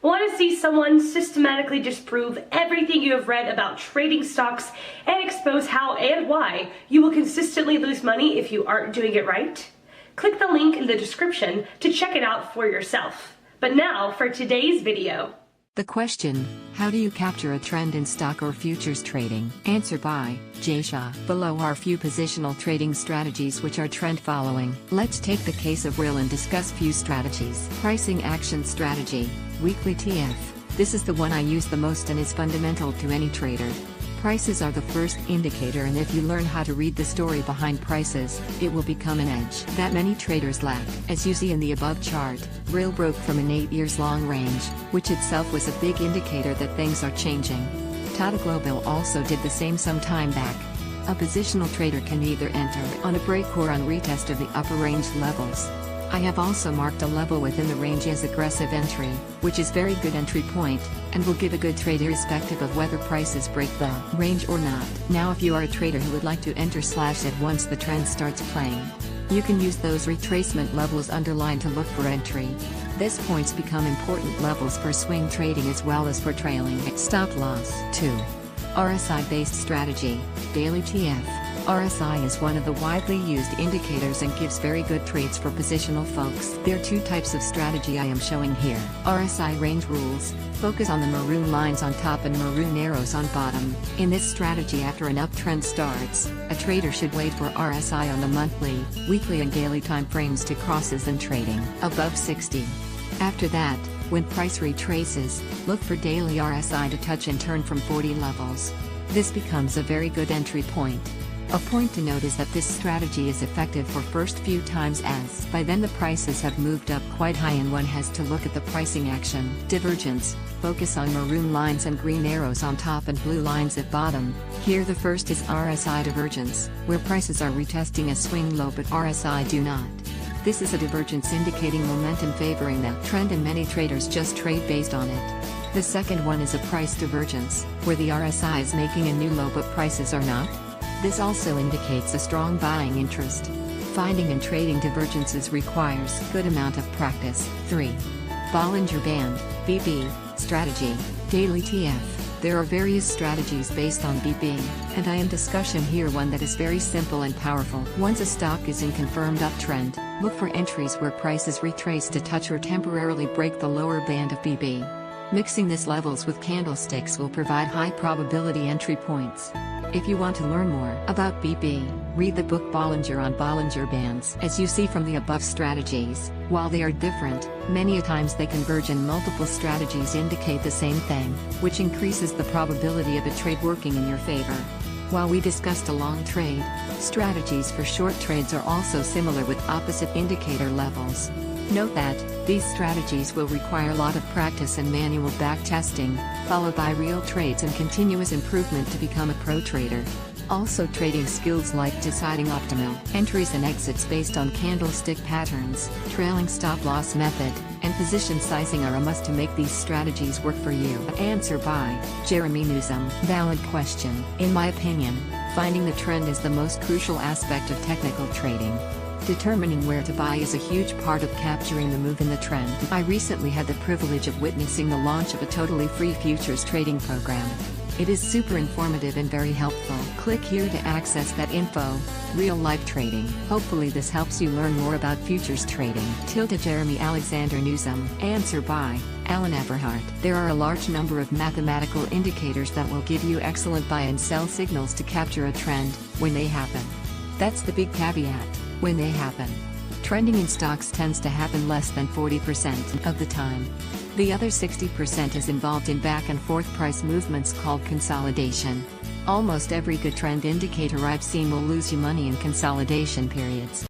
Want to see someone systematically disprove everything you have read about trading stocks and expose how and why you will consistently lose money if you aren't doing it right? Click the link in the description to check it out for yourself. But now for today's video. The question, how do you capture a trend in stock or futures trading? Answer by Jay Shah. Below are a few positional trading strategies which are trend following. Let's take the case of real and discuss few strategies. Pricing action strategy, weekly TF. This is the one I use the most and is fundamental to any trader. Prices are the first indicator, and if you learn how to read the story behind prices, it will become an edge that many traders lack. As you see in the above chart, real broke from an 8 years long range, which itself was a big indicator that things are changing. Tata Global also did the same some time back. A positional trader can either enter on a break or on retest of the upper range levels. I have also marked a level within the range as aggressive entry, which is very good entry point, and will give a good trade irrespective of whether prices break the range or not. Now if you are a trader who would like to enter / once the trend starts playing, you can use those retracement levels underlined to look for entry. These points become important levels for swing trading as well as for trailing. Stop loss. 2. RSI Based Strategy, Daily TF. RSI is one of the widely used indicators and gives very good trades for positional folks. There are two types of strategy I am showing here. RSI range rules, focus on the maroon lines on top and maroon arrows on bottom. In this strategy, after an uptrend starts, a trader should wait for RSI on the monthly, weekly and daily time frames to crosses and trading above 60. After that, when price retraces, look for daily RSI to touch and turn from 40 levels. This becomes a very good entry point. A point to note is that this strategy is effective for first few times, as by then the prices have moved up quite high and one has to look at the pricing action. Divergence, focus on maroon lines and green arrows on top and blue lines at bottom. Here the first is RSI divergence, where prices are retesting a swing low but RSI do not. This is a divergence indicating momentum favoring the trend, and many traders just trade based on it. The second one is a price divergence, where the RSI is making a new low but prices are not. This also indicates a strong buying interest. Finding and trading divergences requires a good amount of practice. 3. Bollinger Band, BB, Strategy, Daily TF. There are various strategies based on BB, and I am discussing here one that is very simple and powerful. Once a stock is in confirmed uptrend, look for entries where prices retrace to touch or temporarily break the lower band of BB. Mixing these levels with candlesticks will provide high probability entry points. If you want to learn more about BB, read the book Bollinger on Bollinger Bands. As you see from the above strategies, while they are different, many a times they converge and multiple strategies indicate the same thing, which increases the probability of a trade working in your favor. While we discussed a long trade, strategies for short trades are also similar with opposite indicator levels. Note that these strategies will require a lot of practice and manual back testing, followed by real trades and continuous improvement to become a pro trader. Also, trading skills like deciding optimal entries and exits based on candlestick patterns, trailing stop loss method, and position sizing are a must to make these strategies work for you. Answer by Jeremy Newsom. Valid question. In my opinion, finding the trend is the most crucial aspect of technical trading. Determining where to buy is a huge part of capturing the move in the trend. I recently had the privilege of witnessing the launch of a totally free futures trading program. It is super informative and very helpful. Click here to access that info. Real life trading. Hopefully this helps you learn more about futures trading. Jeremy Alexander Newsom. Answer by Alan Everhart. There are a large number of mathematical indicators that will give you excellent buy and sell signals to capture a trend when they happen. That's the big caveat. When they happen. Trending in stocks tends to happen less than 40% of the time. The other 60% is involved in back and forth price movements called consolidation. Almost every good trend indicator I've seen will lose you money in consolidation periods.